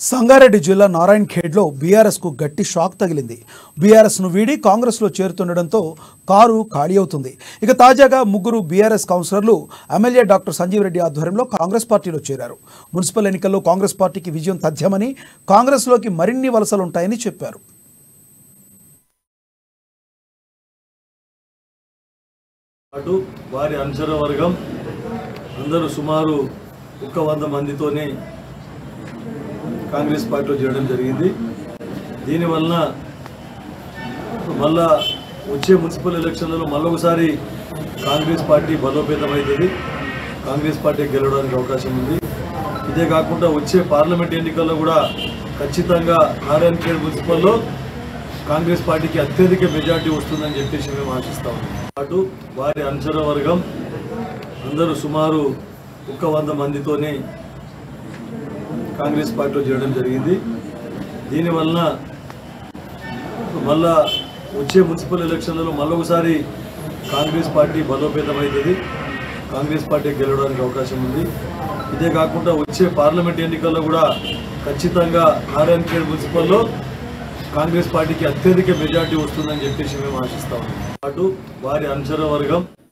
సంగారెడ్డి జిల్లా నారాయణ్ ఖేడ్లో బీఆర్ఎస్ కు గట్టి షాక్ తగిలింది. బీఆర్ఎస్ ను వీడి కాంగ్రెస్ లో చేరుతుండడంతో కారు ఖాళీ అవుతుంది. ఇక తాజాగా ముగ్గురు బీఆర్ఎస్ కౌన్సిలర్లు ఎమ్మెల్యే డాక్టర్ సంజీవ్ రెడ్డి ఆధ్వర్యంలో కాంగ్రెస్ పార్టీలో చేరారు. మున్సిపల్ ఎన్నికల్లో కాంగ్రెస్ పార్టీకి విజయం తథ్యమని, కాంగ్రెస్ లోకి మరిన్ని వలసలు ఉంటాయని చెప్పారు. అటు వారి అనుచర వర్గం అందరూ సుమారు 100 మందితోనే కాంగ్రెస్ పార్టీలో చేరడం జరిగింది. దీనివల్ల మళ్ళా వచ్చే మున్సిపల్ ఎలక్షన్లలో మళ్ళొకసారి కాంగ్రెస్ పార్టీ బలోపేతమవుతుంది, కాంగ్రెస్ పార్టీ గెలవడానికి అవకాశం ఉంది. ఇదే కాకుండా వచ్చే పార్లమెంట్ ఎన్నికల్లో కూడా ఖచ్చితంగా నారాయణ్ ఖేడ్ మున్సిపల్లో కాంగ్రెస్ పార్టీకి అత్యధిక మెజార్టీ వస్తుందని చెప్పేసి మేము ఆశిస్తాము. అటు వారి అనుచర వర్గం అందరూ సుమారు 100 మందితోనే కాంగ్రెస్ పార్టీలో చేరడం జరిగింది. దీనివల్ల మళ్ళా వచ్చే మున్సిపల్ ఎలక్షన్లలో మళ్ళొకసారి కాంగ్రెస్ పార్టీ బలోపేతమవుతుంది, కాంగ్రెస్ పార్టీ గెలవడానికి అవకాశం ఉంది. ఇదే కాకుండా వచ్చే పార్లమెంట్ ఎన్నికల్లో కూడా ఖచ్చితంగా నారాయణ్ ఖేడ్ మున్సిపల్లో కాంగ్రెస్ పార్టీకి అత్యధిక మెజార్టీ వస్తుందని చెప్పేసి మేము ఆశిస్తాము. అటు వారి అనుచర వర్గం